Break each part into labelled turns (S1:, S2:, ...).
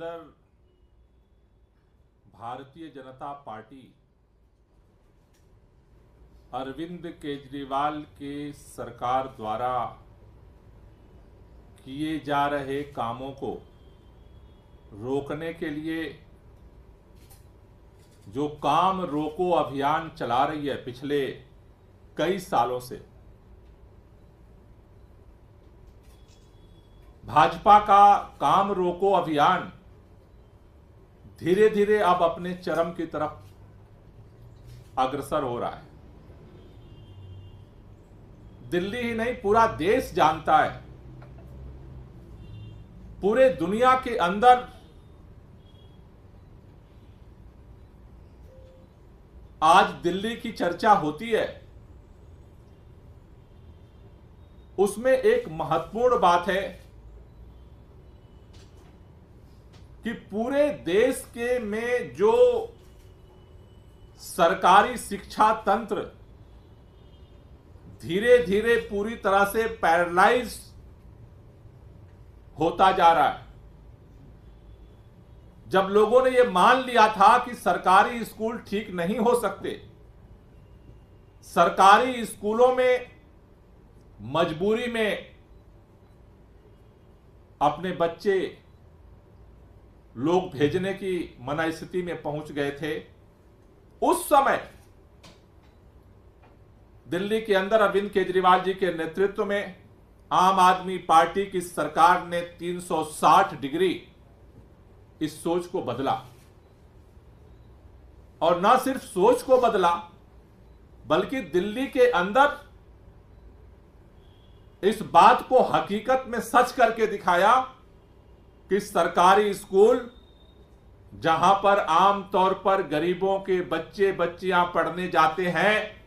S1: अंदर भारतीय जनता पार्टी अरविंद केजरीवाल के सरकार द्वारा किए जा रहे कामों को रोकने के लिए जो काम रोको अभियान चला रही है पिछले कई सालों से, भाजपा का काम रोको अभियान धीरे धीरे अब अपने चरम की तरफ अग्रसर हो रहा है। दिल्ली ही नहीं, पूरा देश जानता है, पूरे दुनिया के अंदर आज दिल्ली की चर्चा होती है। उसमें एक महत्वपूर्ण बात है कि पूरे देश के में जो सरकारी शिक्षा तंत्र धीरे धीरे पूरी तरह से पैरालाइज होता जा रहा है। जब लोगों ने यह मान लिया था कि सरकारी स्कूल ठीक नहीं हो सकते, सरकारी स्कूलों में मजबूरी में अपने बच्चे लोग भेजने की मना स्थिति में पहुंच गए थे, उस समय दिल्ली के अंदर अरविंद केजरीवाल जी के नेतृत्व में आम आदमी पार्टी की सरकार ने 360 डिग्री इस सोच को बदला। और न सिर्फ सोच को बदला, बल्कि दिल्ली के अंदर इस बात को हकीकत में सच करके दिखाया कि सरकारी स्कूल जहां पर आमतौर पर गरीबों के बच्चे बच्चियां पढ़ने जाते हैं,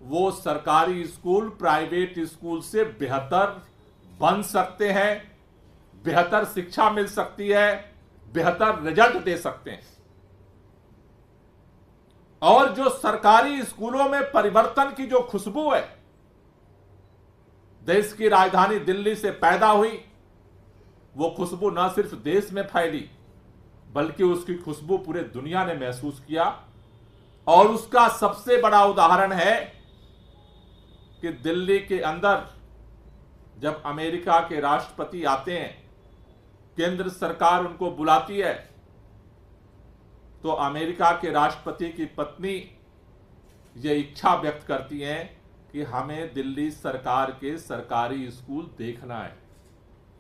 S1: वो सरकारी स्कूल प्राइवेट स्कूल से बेहतर बन सकते हैं, बेहतर शिक्षा मिल सकती है, बेहतर रिजल्ट दे सकते हैं। और जो सरकारी स्कूलों में परिवर्तन की जो खुशबू है, देश की राजधानी दिल्ली से पैदा हुई, वो खुशबू न सिर्फ देश में फैली, बल्कि उसकी खुशबू पूरे दुनिया ने महसूस किया। और उसका सबसे बड़ा उदाहरण है कि दिल्ली के अंदर जब अमेरिका के राष्ट्रपति आते हैं, केंद्र सरकार उनको बुलाती है, तो अमेरिका के राष्ट्रपति की पत्नी ये इच्छा व्यक्त करती हैं कि हमें दिल्ली सरकार के सरकारी स्कूल देखना है।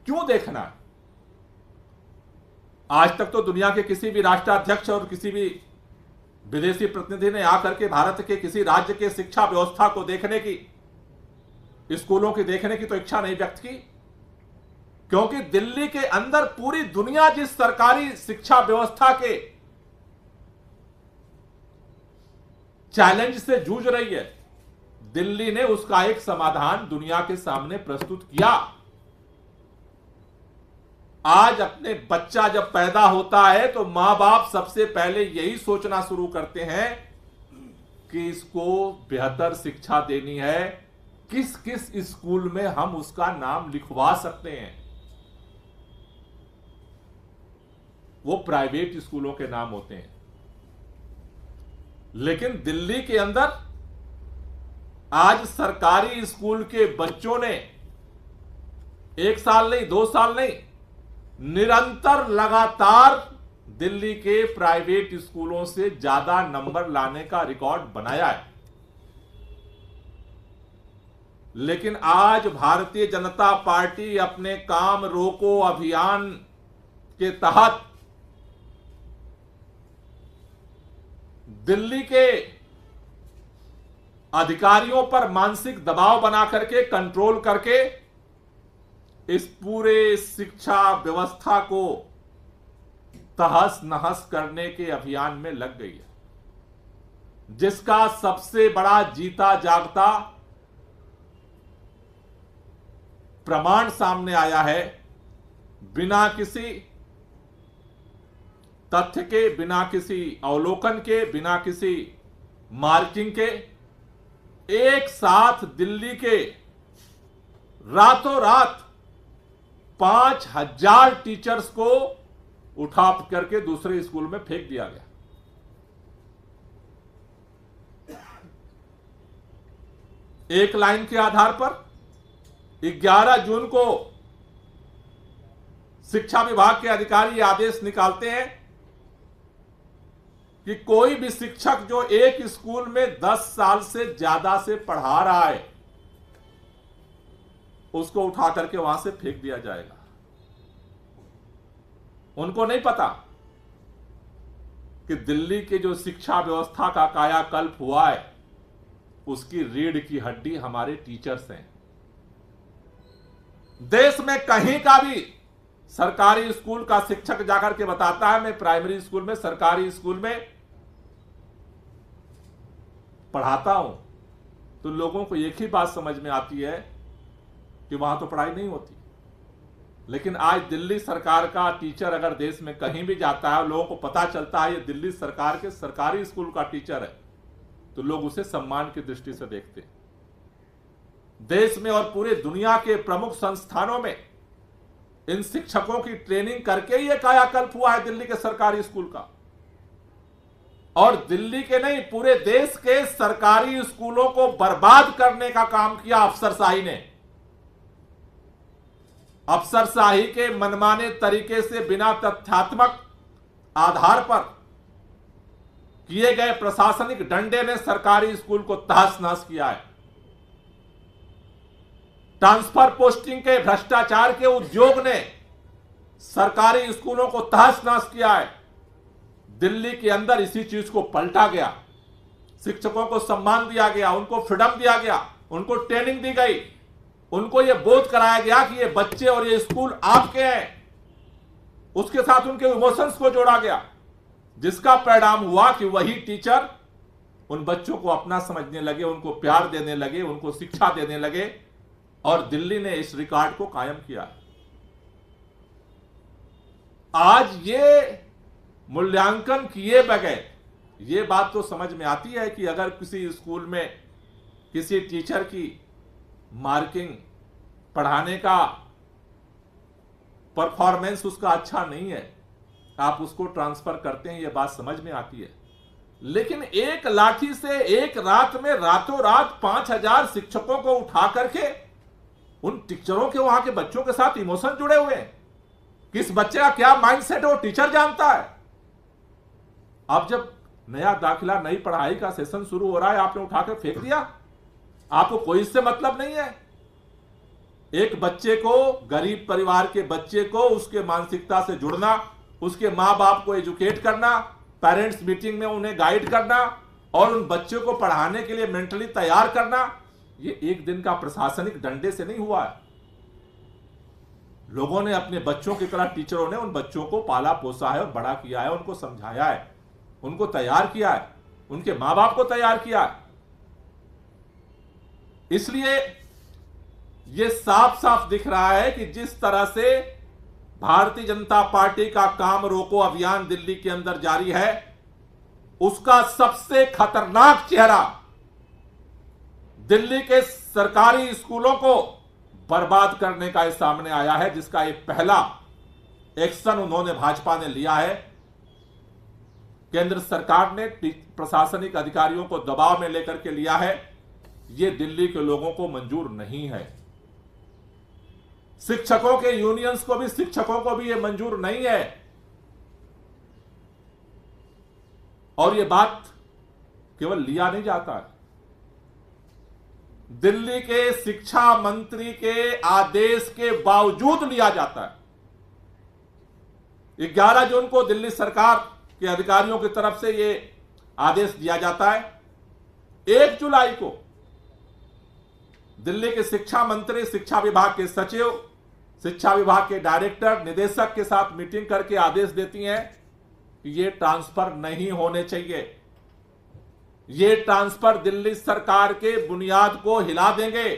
S1: क्यों देखना है? आज तक तो दुनिया के किसी भी राष्ट्राध्यक्ष और किसी भी विदेशी प्रतिनिधि ने आकर के भारत के किसी राज्य के शिक्षा व्यवस्था को देखने की, स्कूलों की देखने की तो इच्छा नहीं व्यक्त की, क्योंकि दिल्ली के अंदर पूरी दुनिया जिस सरकारी शिक्षा व्यवस्था के चैलेंज से जूझ रही है, दिल्ली ने उसका एक समाधान दुनिया के सामने प्रस्तुत किया। आज अपने बच्चा जब पैदा होता है तो मां बाप सबसे पहले यही सोचना शुरू करते हैं कि इसको बेहतर शिक्षा देनी है, किस किस स्कूल में हम उसका नाम लिखवा सकते हैं। वो प्राइवेट स्कूलों के नाम होते हैं। लेकिन दिल्ली के अंदर आज सरकारी स्कूल के बच्चों ने 1 साल नहीं, 2 साल नहीं, निरंतर लगातार दिल्ली के प्राइवेट स्कूलों से ज्यादा नंबर लाने का रिकॉर्ड बनाया है। लेकिन आज भारतीय जनता पार्टी अपने काम रोको अभियान के तहत दिल्ली के अधिकारियों पर मानसिक दबाव बना करके, कंट्रोल करके इस पूरे शिक्षा व्यवस्था को तहस नहस करने के अभियान में लग गई है, जिसका सबसे बड़ा जीता जागता प्रमाण सामने आया है। बिना किसी तथ्य के, बिना किसी अवलोकन के, बिना किसी मार्किंग के, एक साथ दिल्ली के रातों रात 5000 टीचर्स को उठा करके दूसरे स्कूल में फेंक दिया गया। एक लाइन के आधार पर 11 जून को शिक्षा विभाग के अधिकारी आदेश निकालते हैं कि कोई भी शिक्षक जो एक स्कूल में 10 साल से ज्यादा से पढ़ा रहा है उसको उठा करके वहां से फेंक दिया जाएगा। उनको नहीं पता कि दिल्ली के जो शिक्षा व्यवस्था का कायाकल्प हुआ है उसकी रीढ़ की हड्डी हमारे टीचर्स हैं। देश में कहीं का भी सरकारी स्कूल का शिक्षक जाकर के बताता है मैं प्राइमरी स्कूल में, सरकारी स्कूल में पढ़ाता हूं, तो लोगों को एक ही बात समझ में आती है कि वहां तो पढ़ाई नहीं होती। लेकिन आज दिल्ली सरकार का टीचर अगर देश में कहीं भी जाता है, लोगों को पता चलता है ये दिल्ली सरकार के सरकारी स्कूल का टीचर है, तो लोग उसे सम्मान की दृष्टि से देखते हैं। देश में और पूरे दुनिया के प्रमुख संस्थानों में इन शिक्षकों की ट्रेनिंग करके ये कायाकल्प हुआ है दिल्ली के सरकारी स्कूल का। और दिल्ली के नहीं, पूरे देश के सरकारी स्कूलों को बर्बाद करने का काम किया अफसरशाही ने। अफसरशाही के मनमाने तरीके से बिना तथ्यात्मक आधार पर किए गए प्रशासनिक डंडे ने सरकारी स्कूल को तहस नहस किया है। ट्रांसफर पोस्टिंग के भ्रष्टाचार के उद्योग ने सरकारी स्कूलों को तहस नहस किया है। दिल्ली के अंदर इसी चीज को पलटा गया। शिक्षकों को सम्मान दिया गया, उनको फ्रीडम दिया गया, उनको ट्रेनिंग दी गई, उनको यह बोध कराया गया कि ये बच्चे और ये स्कूल आपके हैं। उसके साथ उनके इमोशंस को जोड़ा गया, जिसका परिणाम हुआ कि वही टीचर उन बच्चों को अपना समझने लगे, उनको प्यार देने लगे, उनको शिक्षा देने लगे, और दिल्ली ने इस रिकॉर्ड को कायम किया। आज ये मूल्यांकन किए बगैर ये बात तो समझ में आती है कि अगर किसी स्कूल में किसी टीचर की मार्किंग, पढ़ाने का परफॉर्मेंस उसका अच्छा नहीं है, आप उसको ट्रांसफर करते हैं, ये बात समझ में आती है। लेकिन एक लाठी से एक रात में रातों रात 5000 शिक्षकों को उठा करके उन टीचरों के, वहां के बच्चों के साथ इमोशन जुड़े हुए हैं। किस बच्चे का क्या माइंडसेट है वो टीचर जानता है। अब जब नया दाखिला, नई पढ़ाई का सेशन शुरू हो रहा है, आपने उठाकर फेंक दिया, आपको कोई इससे मतलब नहीं है। एक बच्चे को, गरीब परिवार के बच्चे को उसके मानसिकता से जुड़ना, उसके मां बाप को एजुकेट करना, पेरेंट्स मीटिंग में उन्हें गाइड करना और उन बच्चों को पढ़ाने के लिए मेंटली तैयार करना, ये एक दिन का प्रशासनिक डंडे से नहीं हुआ है। लोगों ने अपने बच्चों की तरह, टीचरों ने उन बच्चों को पाला पोसा है और बड़ा किया है, उनको समझाया है, उनको तैयार किया है, उनके मां बाप को तैयार किया है। इसलिए यह साफ साफ दिख रहा है कि जिस तरह से भारतीय जनता पार्टी का काम रोको अभियान दिल्ली के अंदर जारी है, उसका सबसे खतरनाक चेहरा दिल्ली के सरकारी स्कूलों को बर्बाद करने का सामने आया है, जिसका एक पहला एक्शन उन्होंने, भाजपा ने लिया है। केंद्र सरकार ने प्रशासनिक अधिकारियों को दबाव में लेकर के लिया है। यह दिल्ली के लोगों को मंजूर नहीं है। शिक्षकों के यूनियंस को भी, शिक्षकों को भी यह मंजूर नहीं है। और यह बात केवल लिया नहीं जाता है, दिल्ली के शिक्षा मंत्री के आदेश के बावजूद लिया जाता है। 11 जून को दिल्ली सरकार के अधिकारियों की तरफ से यह आदेश दिया जाता है। 1 जुलाई को दिल्ली के शिक्षा मंत्री, शिक्षा विभाग के सचिव, शिक्षा विभाग के डायरेक्टर, निदेशक के साथ मीटिंग करके आदेश देती हैं कि ये ट्रांसफर नहीं होने चाहिए। ये ट्रांसफर दिल्ली सरकार के बुनियाद को हिला देंगे।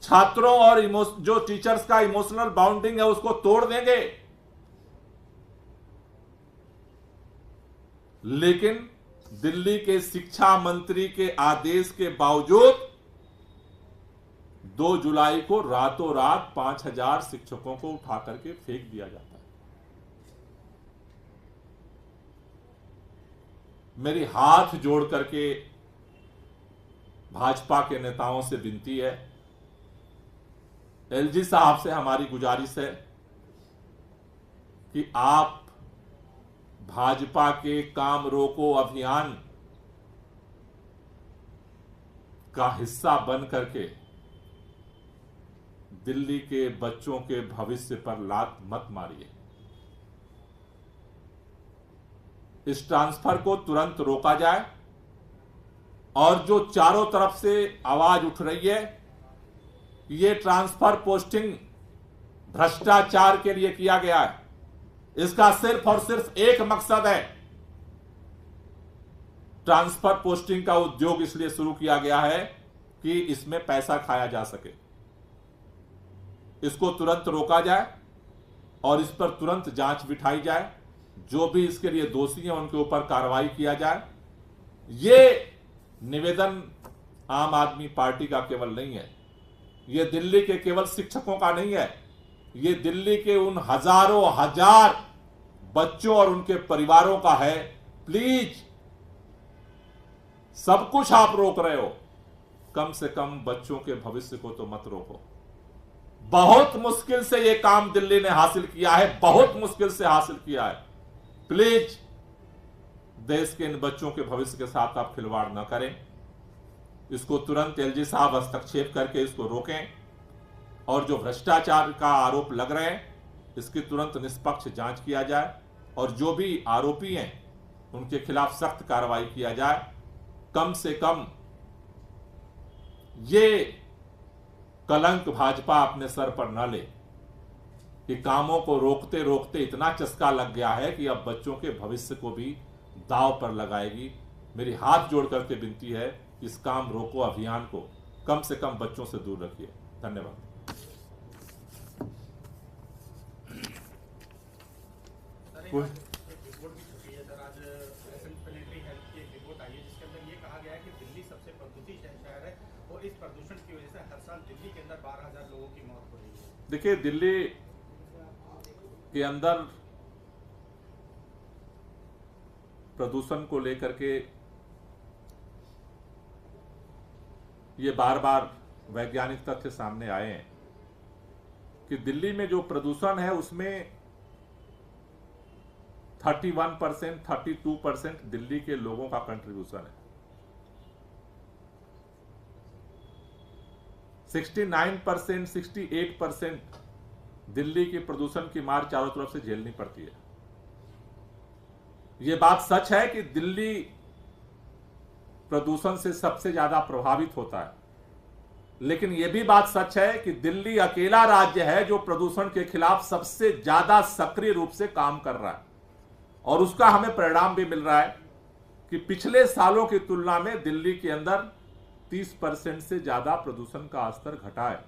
S1: छात्रों और जो टीचर्स का इमोशनल बाउंडिंग है उसको तोड़ देंगे। लेकिन दिल्ली के शिक्षा मंत्री के आदेश के बावजूद 2 जुलाई को रातों रात 5000 शिक्षकों को उठा करके फेंक दिया जाता है। मेरी हाथ जोड़ करके भाजपा के नेताओं से विनती है, एलजी साहब से हमारी गुजारिश है कि आप भाजपा के काम रोको अभियान का हिस्सा बन करके दिल्ली के बच्चों के भविष्य पर लात मत मारिए। इस ट्रांसफर को तुरंत रोका जाए और जो चारों तरफ से आवाज उठ रही है ये ट्रांसफर पोस्टिंग भ्रष्टाचार के लिए किया गया है, इसका सिर्फ और सिर्फ एक मकसद है। ट्रांसफर पोस्टिंग का उद्योग इसलिए शुरू किया गया है कि इसमें पैसा खाया जा सके। इसको तुरंत रोका जाए और इस पर तुरंत जांच बिठाई जाए। जो भी इसके लिए दोषी हैं उनके ऊपर कार्रवाई किया जाए। ये निवेदन आम आदमी पार्टी का केवल नहीं है, ये दिल्ली के केवल शिक्षकों का नहीं है, ये दिल्ली के उन हजारों हजार बच्चों और उनके परिवारों का है। प्लीज, सब कुछ आप रोक रहे हो, कम से कम बच्चों के भविष्य को तो मत रोको। बहुत मुश्किल से यह काम दिल्ली ने हासिल किया है, बहुत मुश्किल से हासिल किया है। प्लीज, देश के इन बच्चों के भविष्य के साथ आप खिलवाड़ न करें। इसको तुरंत एलजी साहब हस्तक्षेप करके इसको रोकें और जो भ्रष्टाचार का आरोप लग रहे हैं इसकी तुरंत निष्पक्ष जांच किया जाए और जो भी आरोपी हैं उनके खिलाफ सख्त कार्रवाई किया जाए। कम से कम ये कलंक भाजपा अपने सर पर न ले कि कामों को रोकते रोकते इतना चस्का लग गया है कि अब बच्चों के भविष्य को भी दांव पर लगाएगी। मेरी हाथ जोड़ करके विनती है, इस काम रोको अभियान को कम से कम बच्चों से दूर रखिए। धन्यवाद।
S2: इस प्रदूषण की वजह से हर साल दिल्ली के अंदर 12,000 लोगों की मौत हो रही है।
S1: देखिए, दिल्ली के अंदर प्रदूषण को लेकर के ये बार बार वैज्ञानिक तथ्य सामने आए हैं कि दिल्ली में जो प्रदूषण है उसमें 31%, 32% दिल्ली के लोगों का कंट्रीब्यूशन है। 69%, 68% दिल्ली की प्रदूषण की मार चारों तरफ से झेलनी पड़ती है। यह बात सच है कि दिल्ली प्रदूषण से सबसे ज्यादा प्रभावित होता है, लेकिन यह भी बात सच है कि दिल्ली अकेला राज्य है जो प्रदूषण के खिलाफ सबसे ज्यादा सक्रिय रूप से काम कर रहा है और उसका हमें परिणाम भी मिल रहा है कि पिछले सालों की तुलना में दिल्ली के अंदर 30% से ज्यादा प्रदूषण का स्तर घटा है।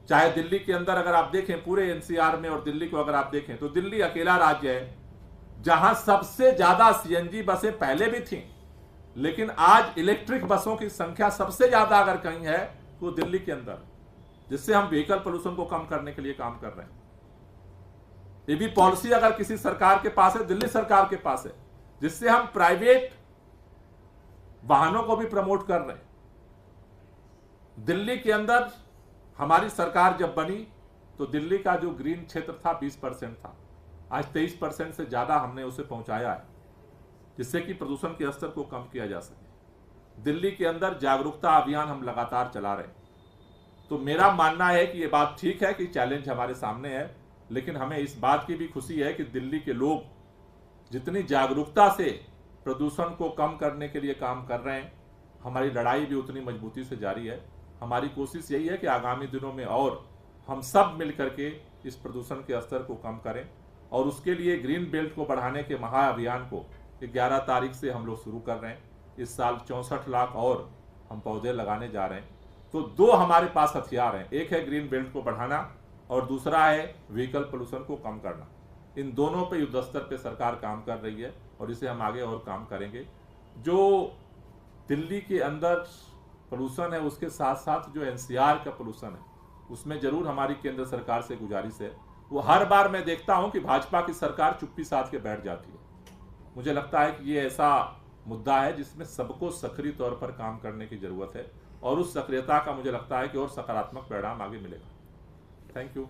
S1: चाहे दिल्ली के अंदर अगर आप देखें पूरे एनसीआर में और दिल्ली को अगर आप देखें तो दिल्ली अकेला राज्य है जहां सबसे ज्यादा सीएनजी बसें पहले भी थीं, लेकिन आज इलेक्ट्रिक बसों की संख्या सबसे ज्यादा अगर कहीं है तो दिल्ली के अंदर, जिससे हम व्हीकल पोल्यूशन को कम करने के लिए काम कर रहे हैं। ये भी पॉलिसी अगर किसी सरकार के पास है, दिल्ली सरकार के पास है, जिससे हम प्राइवेट वाहनों को भी प्रमोट कर रहे हैं। दिल्ली के अंदर हमारी सरकार जब बनी तो दिल्ली का जो ग्रीन क्षेत्र था 20% था, आज 23% से ज्यादा हमने उसे पहुंचाया है, जिससे कि प्रदूषण के स्तर को कम किया जा सके। दिल्ली के अंदर जागरूकता अभियान हम लगातार चला रहे हैं। तो मेरा मानना है कि यह बात ठीक है कि चैलेंज हमारे सामने है, लेकिन हमें इस बात की भी खुशी है कि दिल्ली के लोग जितनी जागरूकता से प्रदूषण को कम करने के लिए काम कर रहे हैं, हमारी लड़ाई भी उतनी मजबूती से जारी है। हमारी कोशिश यही है कि आगामी दिनों में और हम सब मिलकर के इस प्रदूषण के स्तर को कम करें और उसके लिए ग्रीन बेल्ट को बढ़ाने के महाअभियान को 11 तारीख से हम लोग शुरू कर रहे हैं। इस साल 64 लाख और हम पौधे लगाने जा रहे हैं। तो दो हमारे पास हथियार हैं, एक है ग्रीन बेल्ट को बढ़ाना और दूसरा है व्हीकल पोल्यूशन को कम करना। इन दोनों पे युद्ध स्तर पे सरकार काम कर रही है और इसे हम आगे और काम करेंगे। जो दिल्ली के अंदर पोल्यूशन है उसके साथ साथ जो एनसीआर का पोल्यूशन है उसमें जरूर हमारी केंद्र सरकार से गुजारिश है। वो हर बार मैं देखता हूं कि भाजपा की सरकार चुप्पी साध के बैठ जाती है मुझे लगता है कि ये ऐसा मुद्दा है जिसमें सबको सक्रिय तौर पर काम करने की जरूरत है और उस सक्रियता का मुझे लगता है कि और सकारात्मक परिणाम आगे मिलेगा। Thank you.